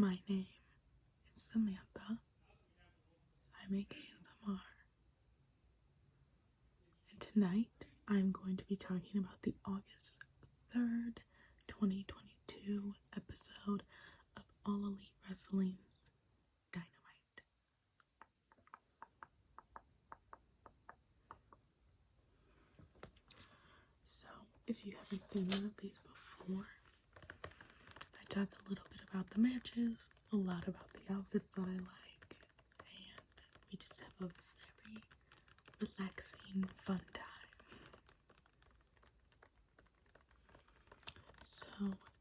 My name is Samantha. I make ASMR. And tonight I'm going to be talking about the August 3rd, 2022 episode of All Elite Wrestling's Dynamite. So, if you haven't seen one of these before, I talk a little bit about the matches, a lot about the outfits that I like, and we just have a very relaxing, fun time. So,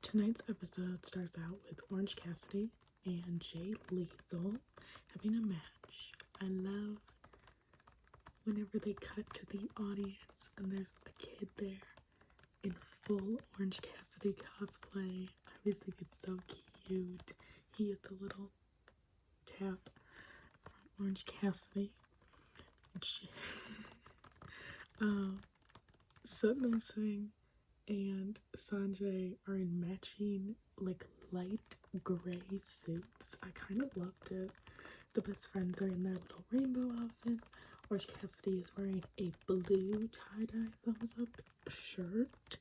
tonight's episode starts out with Orange Cassidy and Jay Lethal having a match. I love whenever they cut to the audience and there's a kid there in full Orange Cassidy cosplay. I always think it's so cute. He is a little cap from Orange Cassidy. Satnam Singh and Sanjay are in matching like light gray suits. I kind of loved it. The best friends are in their little rainbow outfits. Orange Cassidy is wearing a blue tie-dye thumbs up shirt.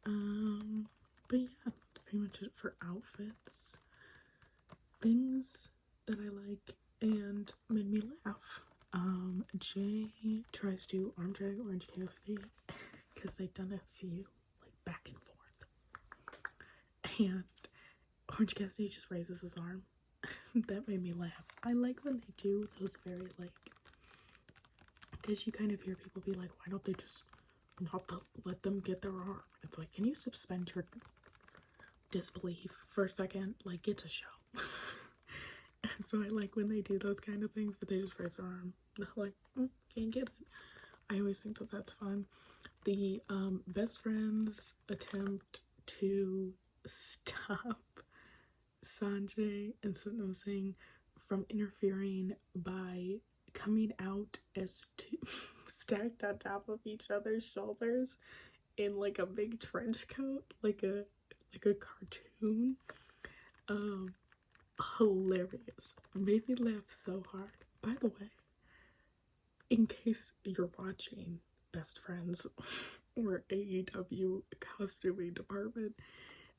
But yeah, that's pretty much it for outfits. Things that I like and made me laugh. Jay tries to arm drag Orange Cassidy because they've done a few like back and forth. And Orange Cassidy just raises his arm. That made me laugh. I like when they do those very like, because you kind of hear people be like, why don't they just not let them get their arm? It's like, can you suspend your disbelief for a second? Like, it's a show. And so I like when they do those kind of things, but they just raise their arm. Like, can't get it. I always think that that's fun. The best friends attempt to stop Sanjay and Satnam Singh from interfering by coming out as two stacked on top of each other's shoulders in like a big trench coat, like a cartoon. Hilarious. Made me laugh so hard. By the way, in case you're watching Best Friends or AEW costuming department,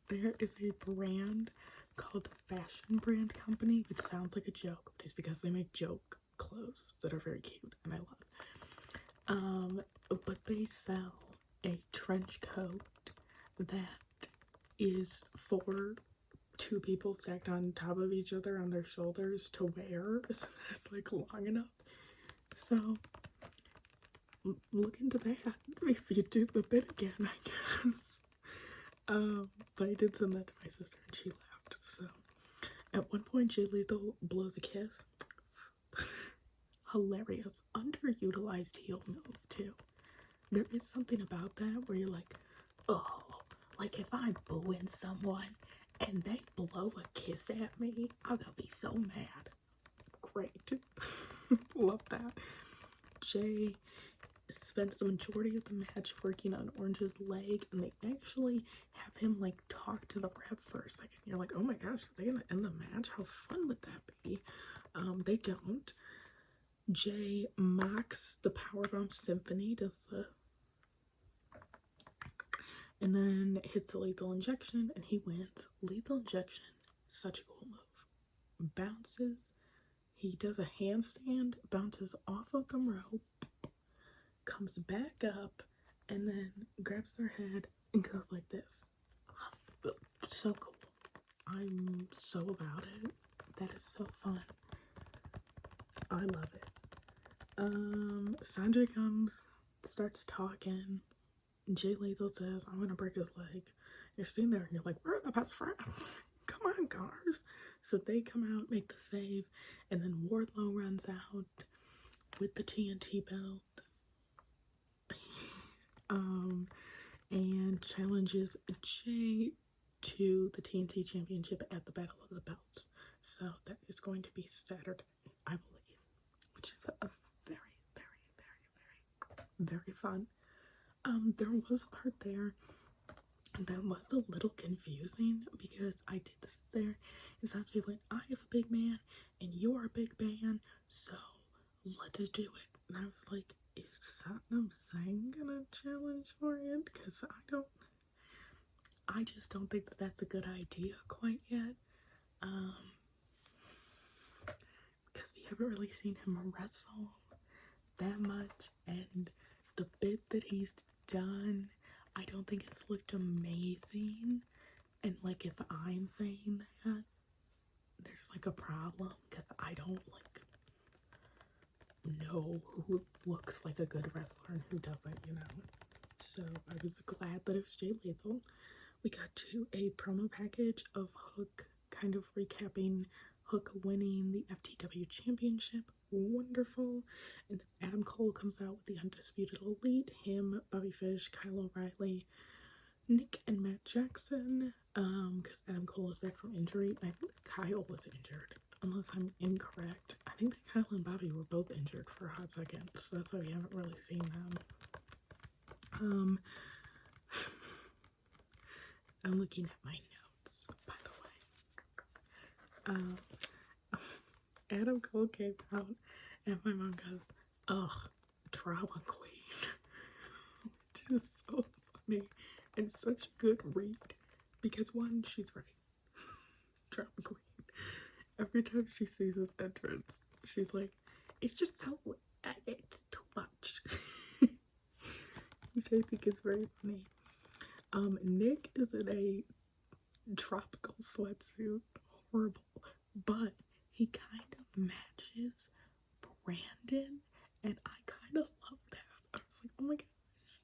there is a brand called Fashion Brand Company, which sounds like a joke, but it's because they make joke clothes that are very cute and I love. But they sell a trench coat that is for two people stacked on top of each other on their shoulders to wear, so that it's like long enough. So look into that if you do the bit again, I guess. But I did send that to my sister and she laughed. So at one point Jay Lethal blows a kiss. Hilarious. Underutilized heel move too. There is something about that where you're like, oh, like if I'm booing someone and they blow a kiss at me, I'm gonna be so mad. Great. Love that. Jay spends the majority of the match working on Orange's leg, and they actually have him like talk to the ref for a second. You're like, oh my gosh, are they gonna end the match? How fun would that be? They don't. Jay mocks the Powerbomb Symphony, does the and then hits the lethal injection and he wins. Lethal injection, such a cool move. Bounces, he does a handstand, bounces off of the rope, comes back up, and then grabs their head and goes like this. So cool. I'm so about it. That is so fun. I love it. Sanjay comes, starts talking. Jay Lethal says, I'm gonna break his leg. You're sitting there and you're like, we're the best friends. Come on, guys. So they come out, make the save, and then Wardlow runs out with the TNT belt. And challenges Jay to the TNT Championship at the Battle of the Belts. So that is going to be Saturday, I believe, which is a very, very, very, very, very fun. There was a part there that was a little confusing because I did sit there and Sanjay went, I have a big man and you're a big man, so let's do it. And I was like, is Satnam Singh gonna challenge for it? Because I just don't think that that's a good idea quite yet. Because we haven't really seen him wrestle that much, and the bit that he's done, I don't think it's looked amazing. And like, if I'm saying that, there's like a problem because I don't like know who looks like a good wrestler and who doesn't, you know. So I was glad that it was Jay Lethal. We got to a promo package of Hook kind of recapping Hook winning the FTW Championship. Wonderful. And then Adam Cole comes out with the Undisputed Elite. Him, Bobby Fish, Kyle O'Reilly, Nick and Matt Jackson. Because Adam Cole is back from injury. And I think Kyle was injured, unless I'm incorrect. I think that Kyle and Bobby were both injured for a hot second, so that's why we haven't really seen them. I'm looking at my notes, by the way. Adam Cole came out, and my mom goes, ugh, drama queen. Which is so funny, and such a good read, because one, she's right. Drama queen. Every time she sees his entrance, she's like, it's just so, it's too much. Which I think is very funny. Nick is in a tropical sweatsuit, horrible, but he kind of matches Brandon, and I kind of love that. I was like, oh my gosh,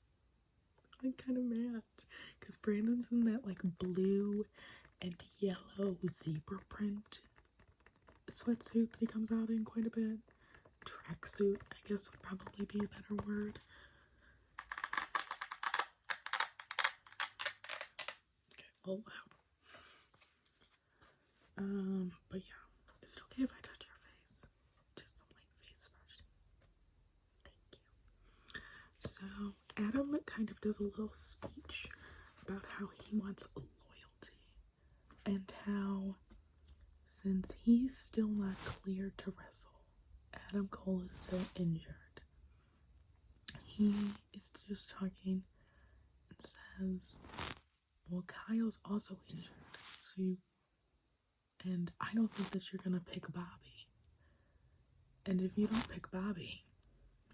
I kind of match, because Brandon's in that like blue and yellow zebra print sweatsuit that he comes out in quite a bit. Tracksuit, I guess, would probably be a better word. Oh wow. But yeah, is it okay if I touch your face? Just some like face brushing. Thank you. So Adam kind of does a little speech about how he wants loyalty and how, since he's still not cleared to wrestle, Adam Cole is still injured. He is just talking and says, well, Kyle's also injured, so and I don't think that you're gonna pick Bobby. And if you don't pick Bobby,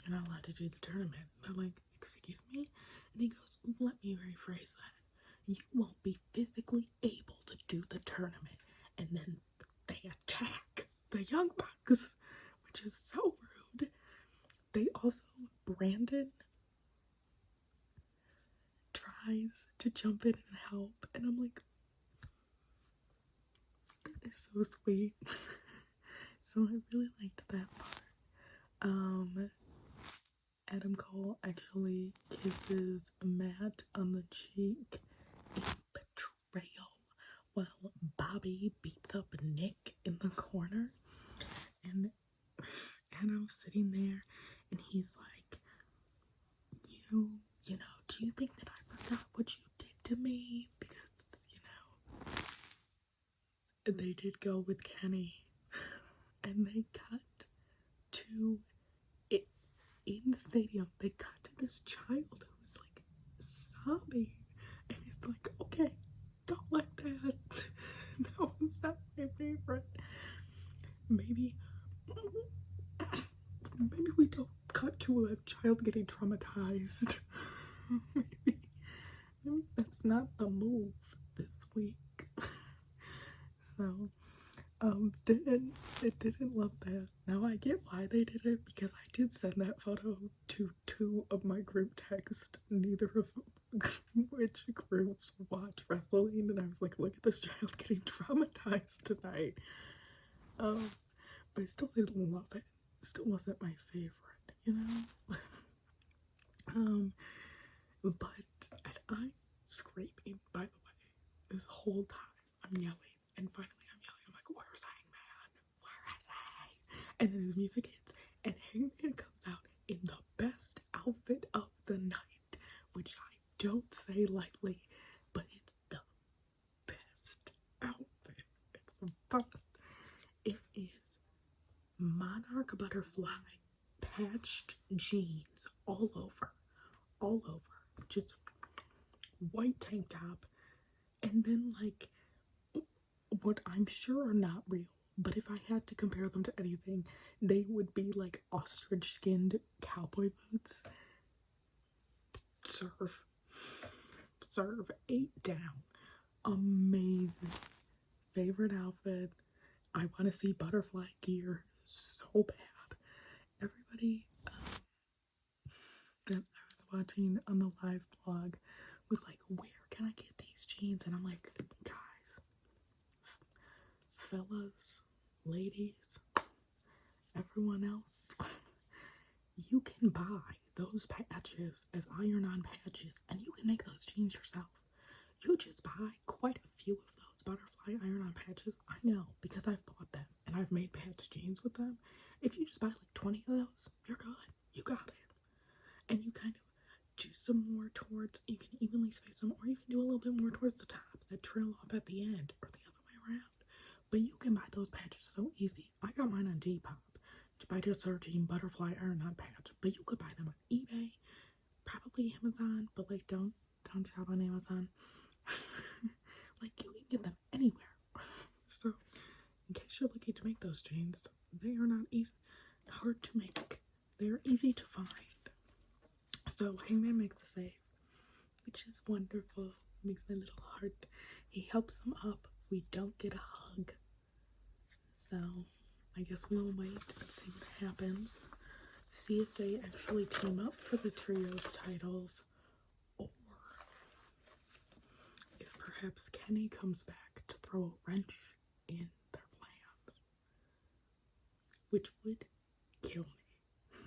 you're not allowed to do the tournament. They're like, excuse me? And he goes, let me rephrase that. You won't be physically able to do the tournament. And then they attack the Young Bucks, which is so rude. They also, Brandon tries to jump in and help, and I'm like, that is so sweet. So I really liked that part. Adam Cole actually kisses Matt on the cheek in betrayal while Bobby beats up Nick in the corner. And Adam's sitting there and he's like, you know, do you think that I forgot what you did to me? Because, you know, they did go with Kenny. And they cut to it in the stadium. They cut to this child who's like sobbing, and it's like, okay, don't like that. That was not my favorite. Maybe we don't cut to a child getting traumatized. maybe that's not the move this week. So didn't love that. Now I get why they did it, because I did send that photo to 2 of my group texts, neither of which groups watch wrestling, and I was like, look at this child getting traumatized tonight. But I still didn't love it. Still wasn't my favorite, you know? But I'm screaming, by the way, this whole time. I'm yelling, and finally I'm yelling. I'm like, where's Hangman? Where is he? And then his music hits, and Hangman comes out in the best outfit of the night, which I don't say lightly, but butterfly patched jeans all over, just white tank top, and then like what I'm sure are not real, but if I had to compare them to anything, they would be like ostrich skinned cowboy boots. Serve 8 down. Amazing. Favorite outfit. I want to see butterfly gear so bad. Everybody that I was watching on the live blog was like, where can I get these jeans? And I'm like, guys, fellas, ladies, everyone else, you can buy those patches as iron-on patches, and you can make those jeans yourself. You just buy quite a few of those butterfly iron-on patches. I know, because I've bought them, and I've made patch jeans with them. If you just buy like 20 of those, you're good. You got it. And you kind of do some more towards, you can evenly space them, or you can do a little bit more towards the top that trail off at the end, or the other way around. But you can buy those patches so easy. I got mine on Depop by just searching butterfly iron-on patch, but you could buy them on eBay, probably Amazon, but like don't shop on Amazon. Like you can get them anywhere. So in case you're looking to make those jeans, they are not hard to make. They are easy to find. So Hangman makes a save, which is wonderful. Makes my little heart. He helps them up. We don't get a hug. So I guess we'll wait and see what happens. See if they actually team up for the trios titles, or if perhaps Kenny comes back to throw a wrench in their plans, which would kill me.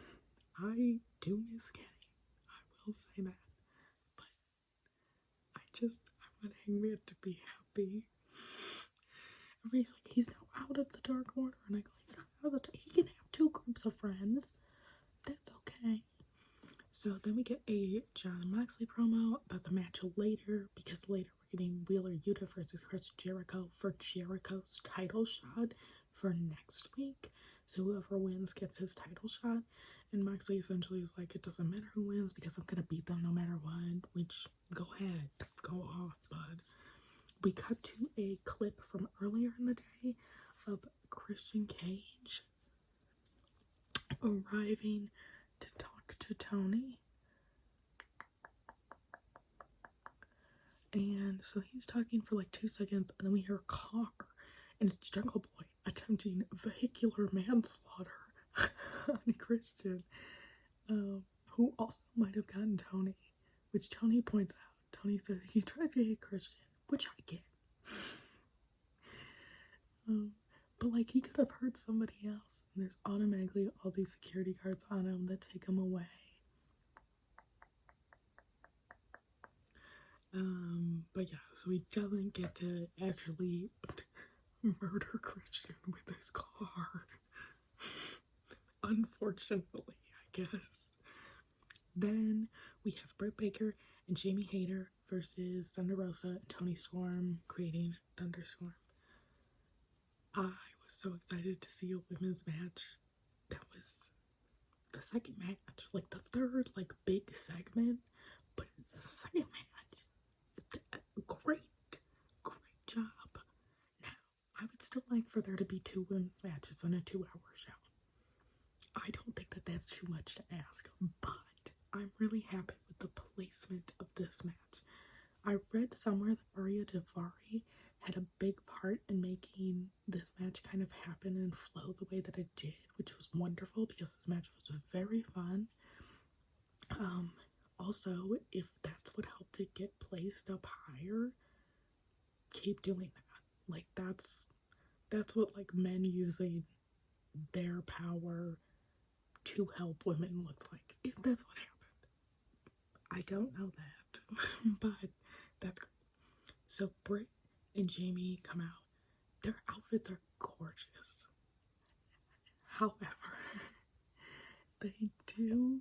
I do miss Kenny, I will say that, but I want Hangman to be happy. Everybody's like, he's now out of the Dark Order, and I go, he's not out of the he can have 2 groups of friends. That's okay. So then we get a Jon Moxley promo about the match later, because later we're getting Wheeler Yuta versus Chris Jericho for Jericho's title shot for next week. So whoever wins gets his title shot. And Moxley essentially is like, it doesn't matter who wins because I'm gonna beat them no matter what. Which, go ahead, go off, bud. We cut to a clip from earlier in the day of Christian Cage arriving to talk to Tony. And so he's talking for like 2 seconds, and then we hear a car, and it's Jungle Boy attempting vehicular manslaughter on Christian, who also might have gotten Tony, which Tony points out. Tony says he tries to hit Christian, which I get. But like he could have hurt somebody else, and there's automatically all these security guards on him that take him away. But yeah, so he doesn't get to actually murder Christian with his car. Unfortunately, I guess. Then we have Britt Baker and Jamie Hayter versus Thunder Rosa and Toni Storm creating Thunderstorm. I was so excited to see a women's match. That was the second match, like the third like big segment, but it's the second match. Great job. Now, I would still like for there to be 2 women's matches on a 2-hour show. I don't think that that's too much to ask, but I'm really happy with the placement of this match. I read somewhere that Arya Daivari had a big part in making this match kind of happen and flow the way that it did, which was wonderful because this match was very fun. Also, if that's what helped it get placed up higher, keep doing that. Like that's what like men using their power to help women looks like. If that's what happened. I don't know that, but that's great. So Britt and Jamie come out. Their outfits are gorgeous. However, they do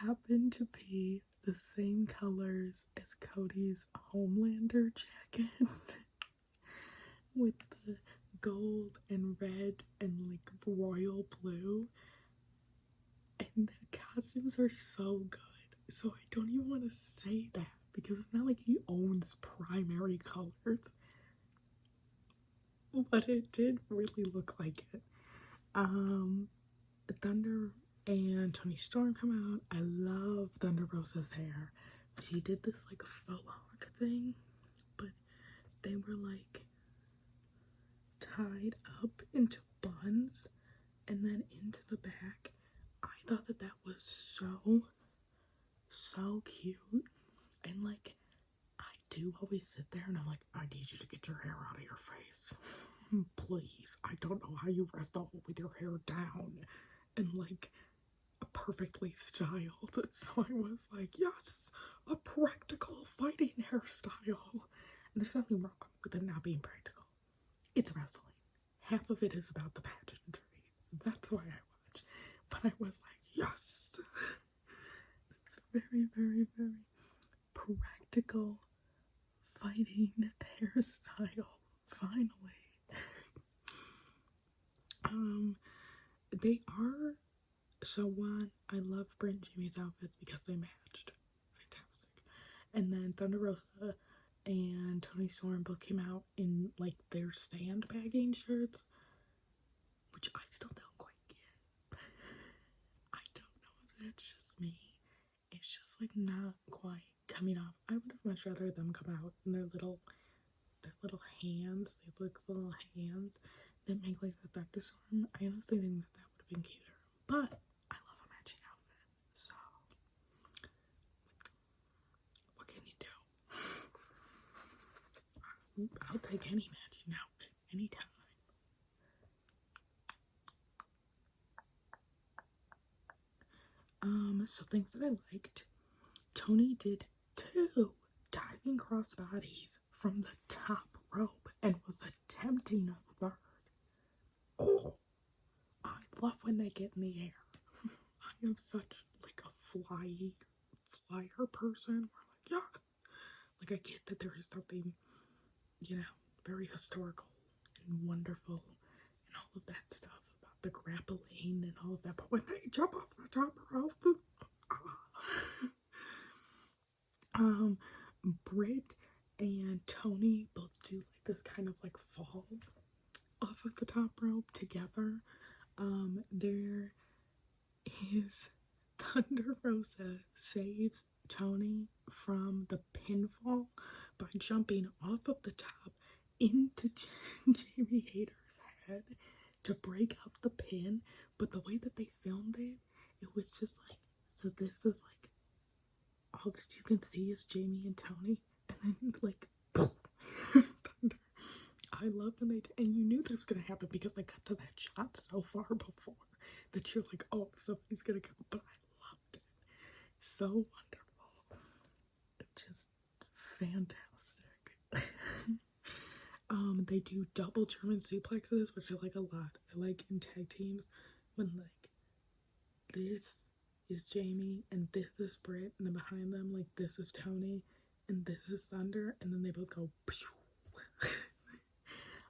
happen to be the same colors as Cody's Homelander jacket with the gold and red and like royal blue. And the costumes are so good. So I don't even want to say that because it's not like he owns primary colors. But it did really look like it. Thunder and Toni Storm come out. I love Thunder Rosa's hair. She did this like faux hawk thing, but they were like tied up into buns and then into the back. I thought that was so cute. And like, I do always sit there and I'm like, I need you to get your hair out of your face. Please. I don't know how you wrestle with your hair down and like perfectly styled. So I was like, yes, a practical fighting hairstyle. And there's nothing wrong with it not being practical. It's wrestling. Half of it is about the pageantry. That's why I watch. But I was like, yes. It's very, very, very practical fighting hairstyle. Finally. They are, so one, I love Brent and Jimmy's outfits because they matched. Fantastic. And then Thunder Rosa and Toni Storm both came out in like their sandbagging shirts, which I still don't quite get. I don't know if that's just me. It's just like not quite coming off. I would have much rather them come out in their little hands. They look little hands that make like the thunderstorm. I honestly think that would have been cuter. But I love a matching outfit. So what can you do? I'll take any matching outfit anytime. So things that I liked. Toni did 2 diving crossbodies from the top rope and was attempting a 3rd. Oh, I love when they get in the air. I am such like a flyer person. Where I'm like, yes. Like I get that there is something, very historical and wonderful and all of that stuff about the grappling and all of that. But when they jump off the top rope, Britt and Toni both do like this kind of like fall off of the top rope together. There is Thunder Rosa saves Toni from the pinfall by jumping off of the top into Jamie Hayter's head to break up the pin. But the way that they filmed it, it was just like, so this is like all that you can see is Jamie and Toni, and then like thunder. I love when and you knew that it was gonna happen because they cut to that shot so far before that you're like, oh, somebody's gonna come. But I loved it. So wonderful. Just fantastic. They do double German suplexes, which I like a lot. I like in tag teams when like this is Jamie and this is Britt, and then behind them like this is Toni and this is Thunder, and then they both go.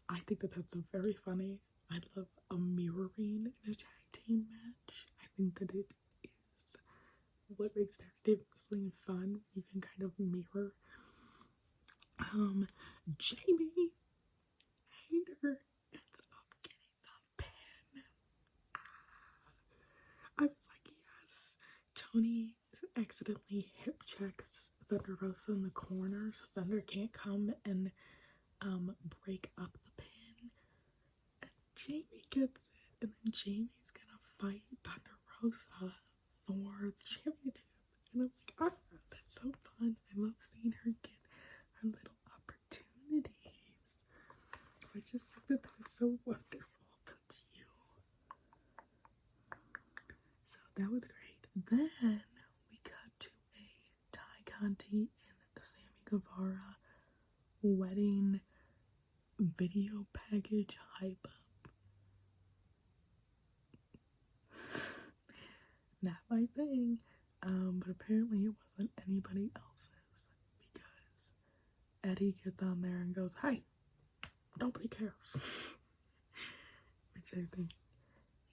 I think that that's very funny. I love a mirroring in a tag team match. I think that it is what makes tag team wrestling fun. You can kind of mirror. Jamie Hayter ends up getting the pin. I was like, yes. Toni accidentally hip checks Thunder Rosa in the corner, so Thunder can't come and break up the pin. And Jamie gets it, and then Jamie's gonna fight Thunder Rosa for the championship. And I'm like, ah, that's so fun. I love seeing her get her little opportunities. I just think that is so wonderful. That's you. So that was great. Then we cut to a Ty Conti and Sammy Guevara wedding video package hype up. Not my thing, but apparently it wasn't anybody else's because Eddie gets on there and goes, hey, nobody cares. I think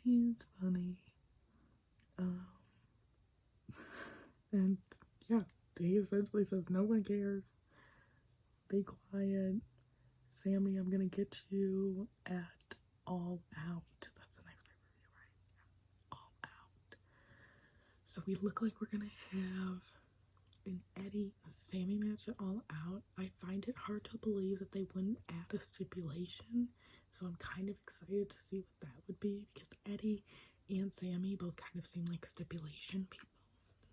he's funny. And yeah, he essentially says, no one cares. Be quiet. Sammy, I'm gonna get you at All Out. That's the next pay-per-view, right? All Out. So we look like we're gonna have an Eddie Sammy match at All Out. I find it hard to believe that they wouldn't add a stipulation. So I'm kind of excited to see what that would be, because Eddie and Sammy both kind of seem like stipulation people.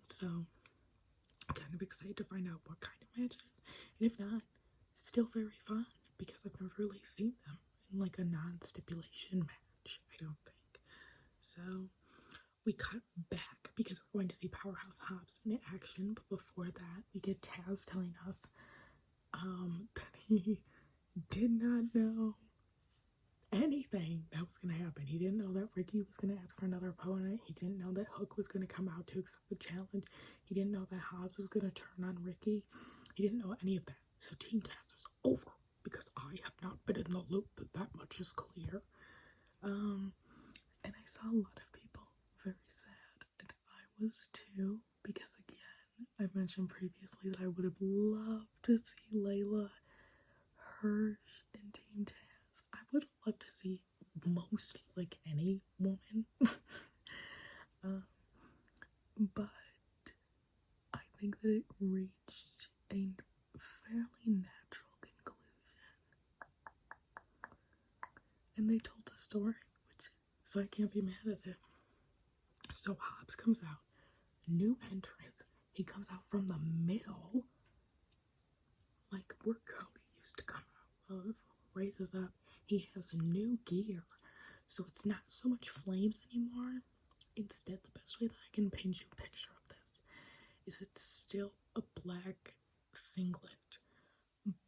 So I'm kind of excited to find out what kind of match it is. And if not, still very fun, because I've never really seen them in like a non-stipulation match, I don't think. So we cut back because we're going to see Powerhouse Hobbs in action, but before that we get Taz telling us that he did not know anything that was going to happen. He didn't know that Ricky was going to ask for another opponent. He didn't know that Hook was going to come out to accept the challenge. He didn't know that Hobbs was going to turn on Ricky. He didn't know any of that. So Team Taz is over, because I have not been in the loop. That much is clear. And I saw a lot of people very sad, and I was too, because again, I mentioned previously that I would have loved to see Layla Hirsch and Team Taz. I would love to see most, like, any woman. But I think that it reached a fairly natural conclusion. And they told the story, so I can't be mad at it. So Hobbs comes out, new entrance. He comes out from the middle, like where Cody used to come out of. Raises up. He has new gear, so it's not so much flames anymore. Instead, the best way that I can paint you a picture of this is it's still a black singlet,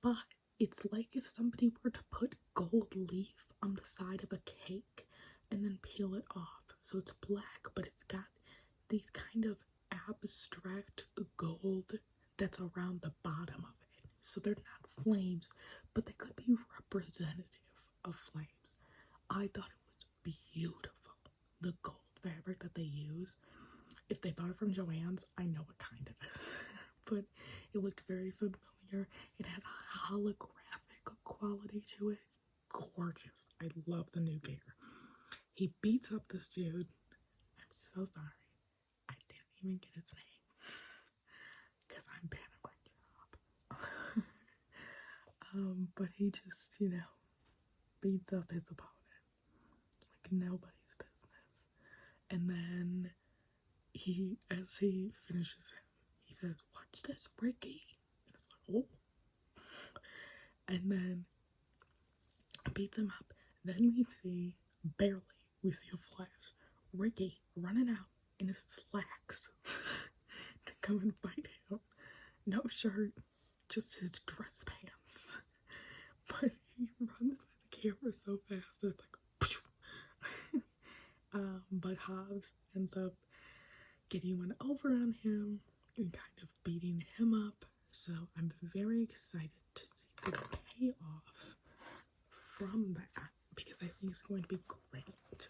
but it's like if somebody were to put gold leaf on the side of a cake and then peel it off. So it's black, but it's got these kind of abstract gold that's around the bottom of it. So they're not flames, but they could be representative of flames. I thought it was beautiful. The gold fabric that they use. If they bought it from Joann's, I know what kind it is. But it looked very familiar. It had a holographic quality to it. Gorgeous. I love the new gear. He beats up this dude. I'm so sorry. I didn't even get his name. Because I'm bad at my job. But he just, beats up his opponent. Like nobody's business. And then as he finishes him, he says, "Watch this, Ricky." And it's like, oh. And then beats him up. Then we see, barely, we see a flash. Ricky running out in his slacks to come and fight him. No shirt, just his dress pants. But he runs by the camera so fast, it's like, but Hobbs ends up getting one over on him and kind of beating him up. So I'm very excited to see the payoff from that, because I think it's going to be great.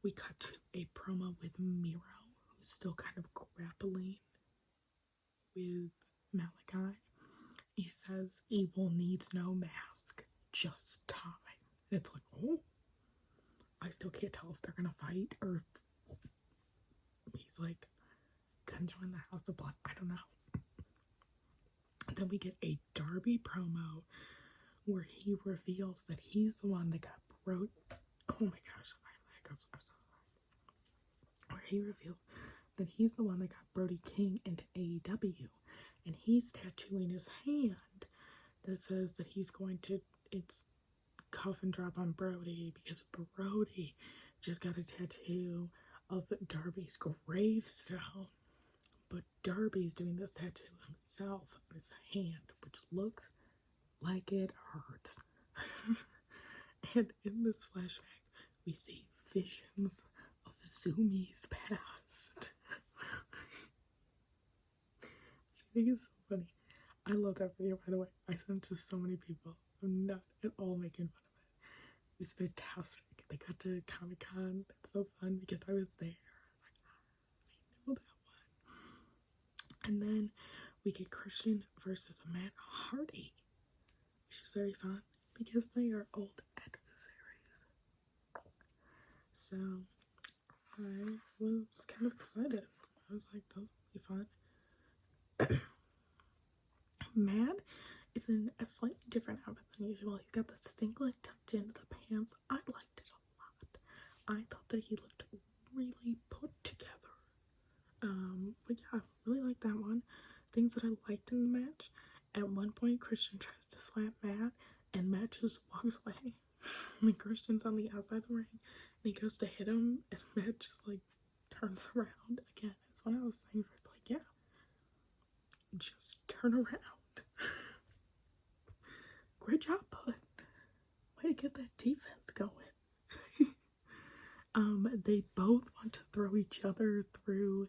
We cut to a promo with Miro, who's still kind of grappling with Malachi. He says, "Evil needs no mask, just time." And it's like, oh, I still can't tell if they're gonna fight or if he's like gonna join the House of Blood. I don't know. Then we get a Darby promo where he reveals that he's the one that got oh my gosh, my hiccups are so high. Where he reveals that he's the one that got Brody King into AEW, and he's tattooing his hand that says that he's going to, it's cuff and drop on Brody, because Brody just got a tattoo of Darby's gravestone, but Darby's doing this tattoo himself on his hand, which looks like it hurts. And in this flashback, we see visions of Zumi's past. Which I think is so funny. I love that video, by the way. I sent it to so many people. I'm not at all making fun of it. It's fantastic. they got to Comic-Con. That's so fun because I was there. I was like, I know that one. And then we get Christian versus Matt Hardy, which is very fun because they are old adversaries. So I was kind of excited. I was like, that will be fun. Matt is in a slightly different outfit than usual. He's got the singlet tucked into the pants. I liked it a lot. I thought that he looked really put together. But yeah, I really liked that one. Things that I liked in the match. At one point, Christian tries to slap Matt, and Matt just walks away. When Christian's on the outside of the ring, and he goes to hit him, and Matt just like turns around again. It's one of those things where it's like, yeah, just turn around. Great job, bud. Way to get that defense going. They both want to throw each other through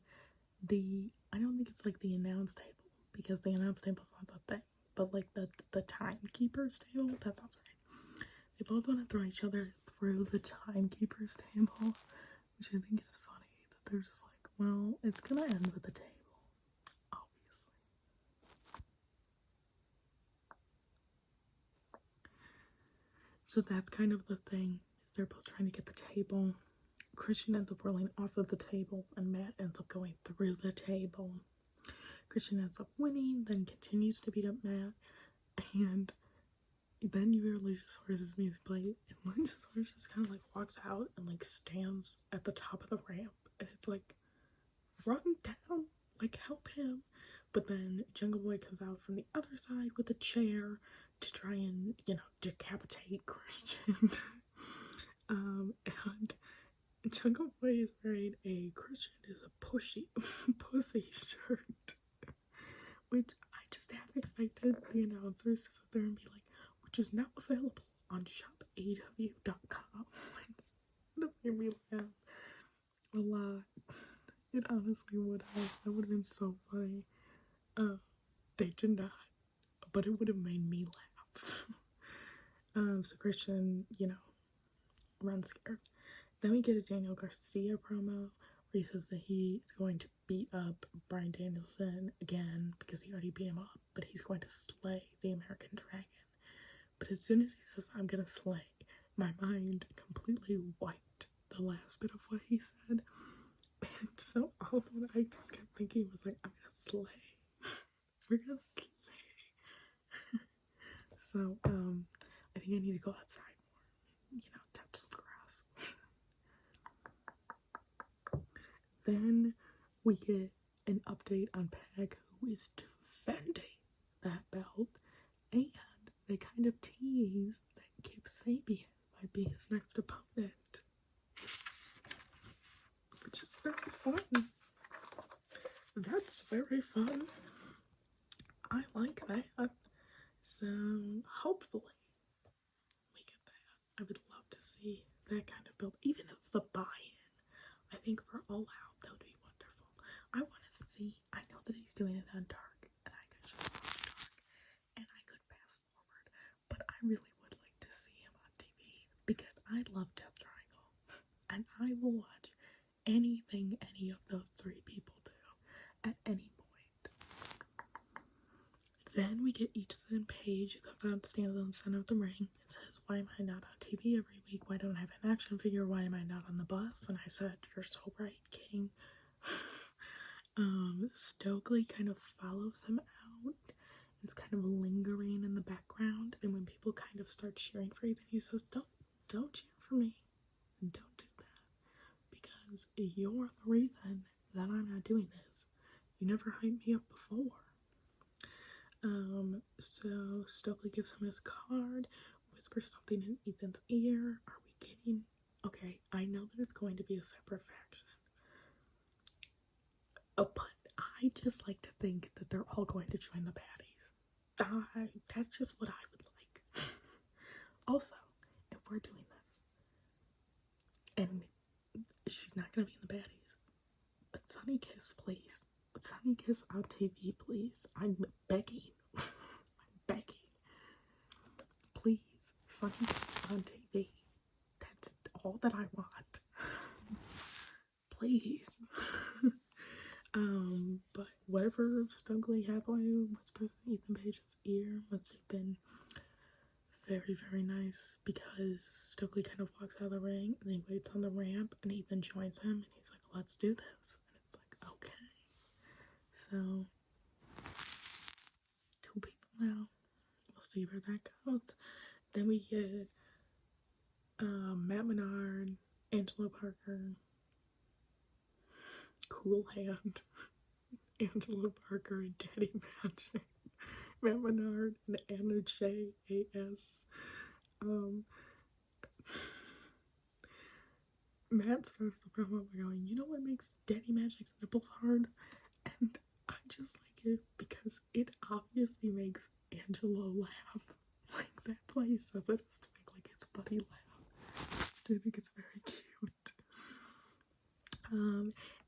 the, I don't think it's like the announce table, because the announce table's not that thing, but like the timekeeper's table, that sounds right. They both want to throw each other through the timekeeper's table, which I think is funny, that they're just like, well, it's gonna end with the table, obviously. So that's kind of the thing, is they're both trying to get the table. Christian ends up rolling off of the table, and Matt ends up going through the table. Christian ends up winning, then continues to beat up Matt, and then you hear Luchasaurus' music play, and Luchasaurus just kind of like walks out and like stands at the top of the ramp, and it's like, run down, like help him. But then Jungle Boy comes out from the other side with a chair to try and, you know, decapitate Christian. And Jungle Boy is wearing a Christian is a pussy shirt, which I just half expected the announcers to sit there and be like, which is now available on shopaew.com. That made me laugh a lot. It honestly would have. That would have been so funny. They did not, but it would have made me laugh. So Christian, you know, runs scared. Then we get a Daniel Garcia promo where he says that he is going to beat up Bryan Danielson again because he already beat him up, but he's going to slay the American Dragon. But as soon as he says, I'm gonna slay, my mind completely wiped the last bit of what he said. And so all that I just kept thinking was like, I'm gonna slay. We're gonna slay. So, I think I need to go outside more, you know, touch some grass. Then we get an update on Peg, who is defending that belt, and they kind of tease that Kip Sabian might be his next opponent, which is very fun. That's very fun. I like that. So hopefully we get that. I would love to see that kind of build, even if it's the buy-in. I think for All Out, that would be wonderful. I want to see, I know that he's doing it on Dark, and I could just watch Dark, and I could fast forward, but I really would like to see him on TV, because I love Death Triangle, and I will watch anything any of those three people do, at any point. Then we get Ethan Page, who comes out and stands on the center of the ring, and says, why am I not on TV every week? Why don't I have an action figure? Why am I not on the bus? And I said, you're so right, King. Stokely kind of follows him out. It's kind of lingering in the background, and when people kind of start cheering for Ethan, he says, don't cheer for me. Don't do that. Because you're the reason that I'm not doing this. You never hyped me up before. So Stokely gives him his card, whispers something in Ethan's ear. Are we getting... Okay, I know that it's going to be a separate faction. But I just like to think that they're all going to join the baddies. That's just what I would like. Also, if we're doing this, and she's not going to be in the baddies, Sunny Kiss, please. Sunny Kiss on TV, please. I'm begging. I'm begging. Please, Sunny Kiss on TV. That's all Swerve Stokely Hathaway whispers in Ethan Page's ear must have been very, very nice, because Stokely kind of walks out of the ring and he waits on the ramp and Ethan joins him and he's like, let's do this. And it's like, okay. So, 2 people now. We'll see where that goes. Then we get Matt Menard, Angelo Parker, Cool Hand, Angelo Parker, and Daddy Magic, Matt Menard, and Anna J.A.S. Matt starts the promo by going, you know what makes Daddy Magic's nipples hard? And I just like it because it obviously makes Angelo laugh. Like, that's why he says it, is to make, like, his buddy laugh. I think it's very cute.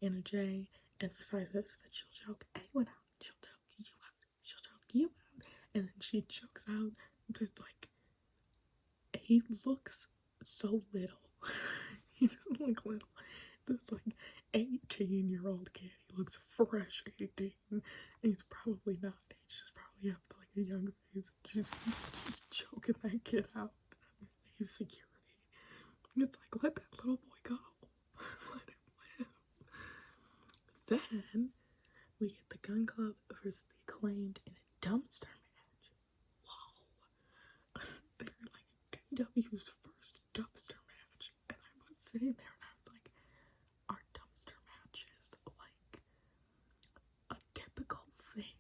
Anna J emphasizes that she'll choke anyone out. She'll choke you out. She'll choke you out. And then she chokes out. It's like, he looks so little. He doesn't look little. This like 18-year-old kid. He looks fresh 18. And he's probably not. He just probably has like a young face. She's choking that kid out. He's security. It's like, let that little boy go. Let him live. Then we get the Gun Club versus the Acclaimed in a dumpster match. Wow. They're like AEW's first dumpster match. And I was sitting there and I was like, are dumpster matches like a typical thing?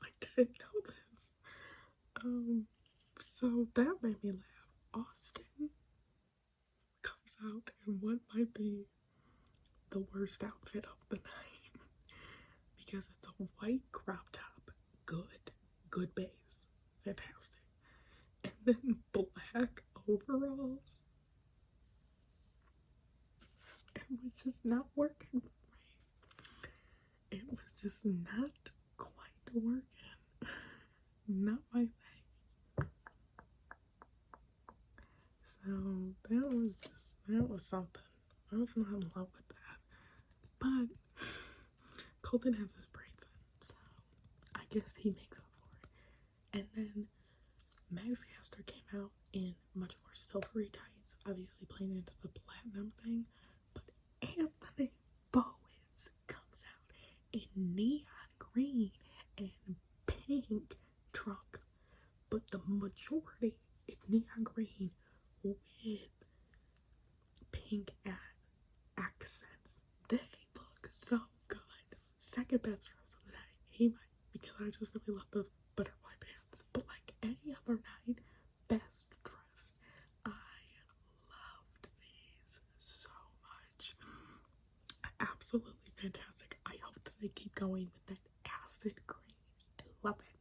I didn't know this. So that made me laugh. Austin comes out in what might be the worst outfit of the night, because it's a white crop top, good base, fantastic, and then black overalls. It was just not working for me. It was just not quite working. Not my thing. So that was something. I was not in love with that. But Colton has his braids in, so I guess he makes up for it. And then Max Caster came out in much more silvery tights, obviously playing into the platinum thing. But Anthony Bowens comes out in neon green and pink trunks, but the majority is neon green with pink accents. They look so good. Second best dress of the night. He might, because I just really love those butterfly pants. But like any other night, best dress. I loved these so much. Absolutely fantastic. I hope that they keep going with that acid green. I love it.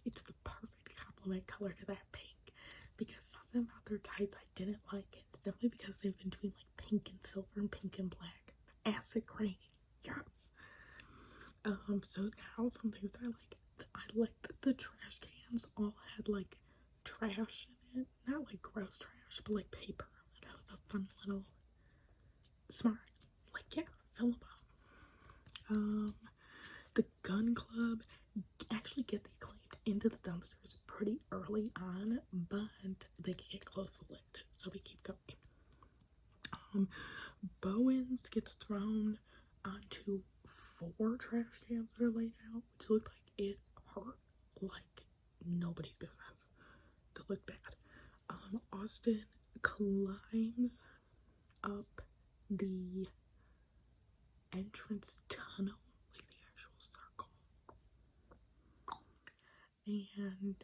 It's the perfect complement color to that pink. Because something about their tights I didn't like it, simply because they've been between like pink and silver and pink and black. The acid green, yes. So now some things that I like that the trash cans all had like trash in it. Not like gross trash, but like paper. That was a fun little smart. Like, yeah, fill them up. The Gun Club actually get the Acclaimed into the dumpsters pretty early on, but they can't close the lid, so we keep going. Bowens gets thrown onto 4 trash cans that are laid out, which looked like it hurt like nobody's business. That looked bad. Austin climbs up the entrance tunnel, like the actual circle, and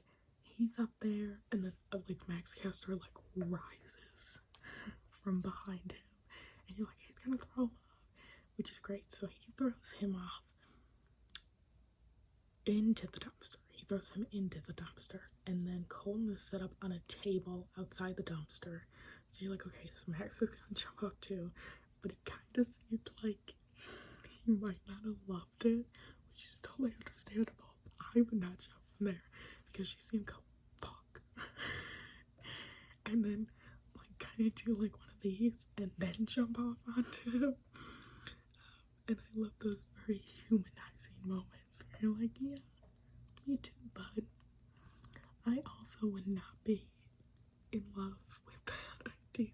he's up there, and then like Max Caster like rises from behind him, and you're like, he's gonna throw him off, which is great. So he throws him off into the dumpster. He throws him into the dumpster, and then Colton is set up on a table outside the dumpster. So you're like, okay, so Max is gonna jump up too, but it kind of seemed like he might not have loved it, which is totally understandable. I would not jump in there because you see him go, fuck. And then like kind of do like one of these and then jump off onto him. And I love those very humanizing moments. You're like, yeah, me too, bud. I also would not be in love with that idea.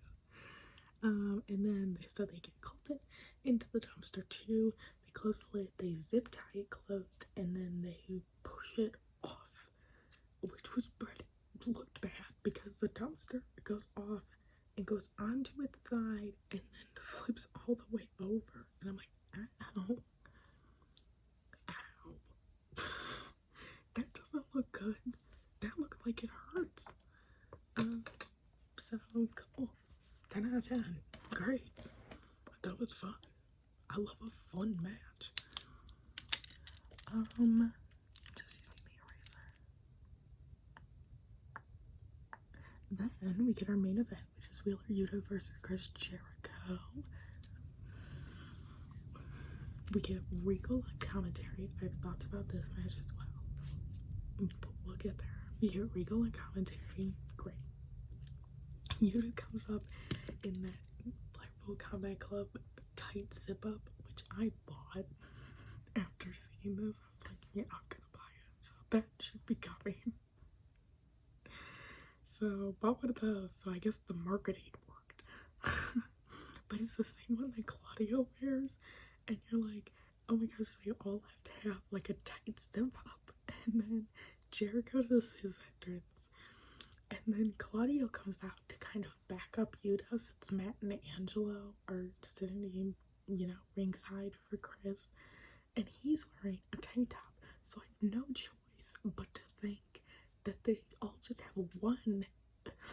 And then they said they get Colton into the dumpster too. They close the lid, they zip tie it closed, and then they push it off, which was looked bad because the dumpster goes off and goes onto its side and then flips all the way over. And I'm like, ow. Ow. That doesn't look good. That looked like it hurts. So cool. 10 out of 10. Great. That was fun. I love a fun match. Just using the eraser. Then we get our main event, which is Wheeler Yuta versus Chris Jericho. We get regal commentary. I have thoughts about this match as well, but we'll get there. We get regal and commentary. Great. Yuta comes up in that Blackpool Combat Club tight zip up, which I bought after seeing this. I was like, yeah, I'm gonna buy it. So that should be coming. So bought one of those. So I guess the marketing worked. But it's the same one that Claudio wears, and you're like, oh my gosh, they all have to have like a tight zip up. And then Jericho does his entrance. And then Claudio comes out to kind of back up Yuta since Matt and Angelo are sitting, ringside for Chris. And he's wearing a tank top. So I have no choice but to think that they all just have one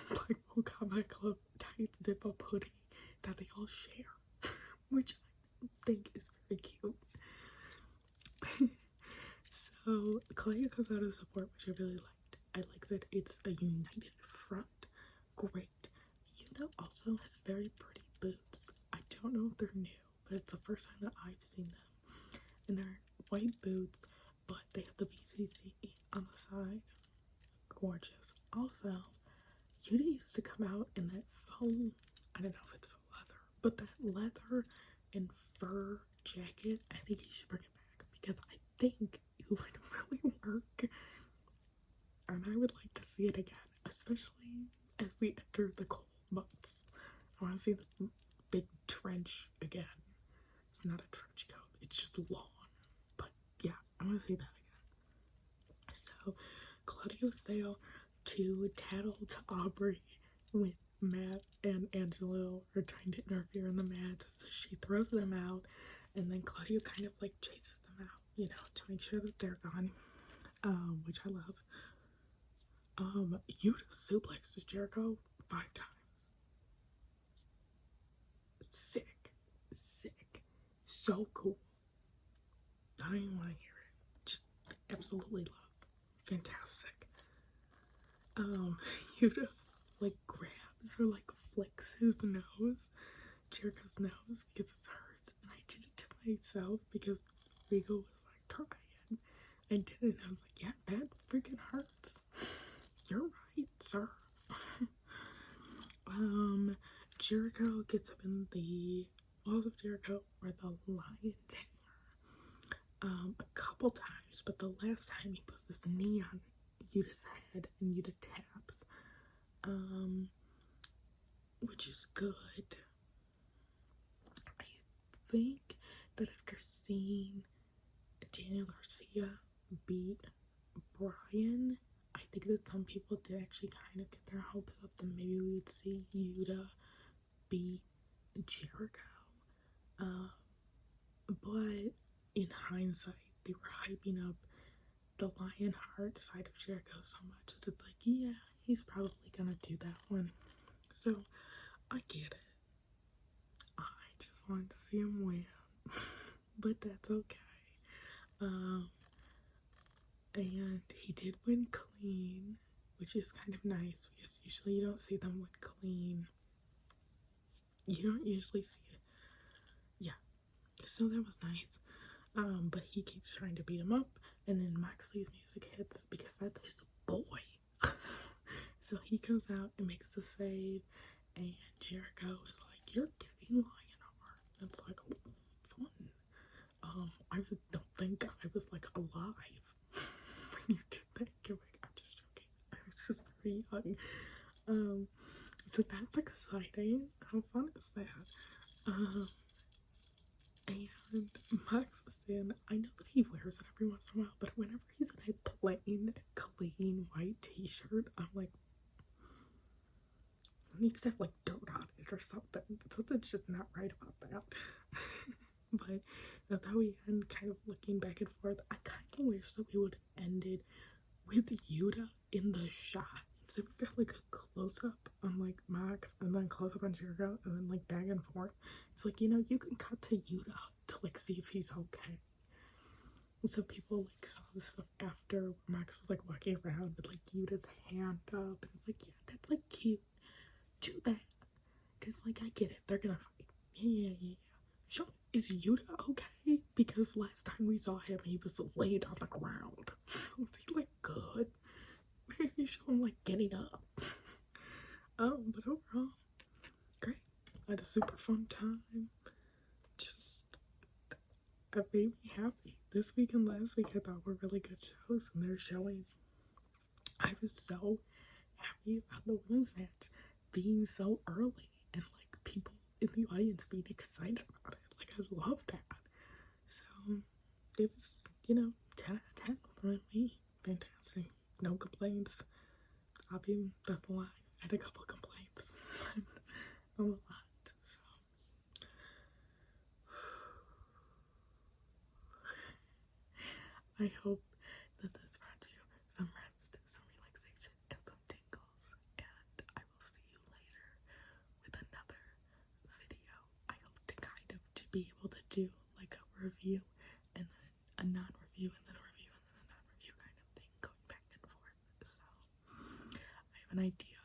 Blackpool Combat Club tight zip up hoodie that they all share, which I think is very cute. So Claudio comes out of support, which I really liked. I like that it's a united front. Great. Yuta also has very pretty boots. I don't know if they're new, but it's the first time that I've seen them. And they're white boots, but they have the BCC on the side. Gorgeous. Also, Yuta used to come out in that faux, I don't know if it's faux leather, but that leather and fur jacket. I think you should bring it back because I think it would really work. And I would like to see it again, especially as we enter the cold months. I want to see the big trench again. It's not a trench coat, it's just lawn. But yeah, I want to see that again. So, Claudio's there to tattle to Aubrey when Matt and Angelo are trying to interfere in the match. She throws them out, and then Claudio kind of like chases them out, to make sure that they're gone, which I love. Yuta suplexes Jericho 5 times. Sick. So cool. I don't even want to hear it. Just absolutely love. Fantastic. Yuta like grabs or like flicks his nose, Jericho's nose, because it hurts. And I did it to myself because Rigo was like trying. I did it and I was like, yeah, that freaking hurts. You're right, sir. Jericho gets up in the walls of Jericho or the lion tamer a couple times, but the last time he puts this knee on Yuta's head and Yuta taps, which is good. I think that after seeing Daniel Garcia beat Brian, I think that some people did actually kind of get their hopes up that maybe we would see Yuta beat Jericho. But in hindsight, they were hyping up the Lionheart side of Jericho so much that it's like, yeah, he's probably gonna do that one. So, I get it. I just wanted to see him win. But that's okay. And he did win clean, which is kind of nice because usually you don't see them win clean. You don't usually see it. Yeah. So that was nice. But he keeps trying to beat him up, and then Moxley's music hits because that's his boy. So he comes out and makes the save, and Jericho is like, "You're getting Lionheart." That's like, oh, fun. I just don't think I was like alive when you did that gimmick. I'm just joking. I was just very young. So that's exciting. How fun is that? And Max was saying, I know that he wears it every once in a while, but whenever he's in a plain, clean white t-shirt, I'm like, it needs to have like dirt on it or something. Something's just not right about that. But that's how we end, kind of looking back and forth. I kind of wish that we would have ended with Yuta in the shot. So we've got like a close-up on like Max and then close-up on Jericho and then like back and forth. It's like, you know, you can cut to Yuta to like see if he's okay. And so people like saw this stuff after where Max was like walking around with like Yuta's hand up, and it's like, yeah, that's like cute. Do that. Cause like I get it, they're gonna fight. Yeah. Sure, is Yuta okay? Because last time we saw him, he was laid on the ground. Was he like good? Maybe you show him like getting up. But overall, great. I had a super fun time. Just, it made me happy. This week and last week I thought were really good shows, and they're showing. I was so happy about the women's match being so early, and like people in the audience being excited about it. Like, I love that. So it was, you know, 10 out of 10 for me. Fantastic. No complaints. That's a lie. I had a couple complaints. Not a lot. So I hope that this brought you some rest, some relaxation, and some tingles. And I will see you later with another video. I hope to kind of to be able to do like a review and then a non-review and then a review and then a non-review kind of thing, going back and forth. So I have an idea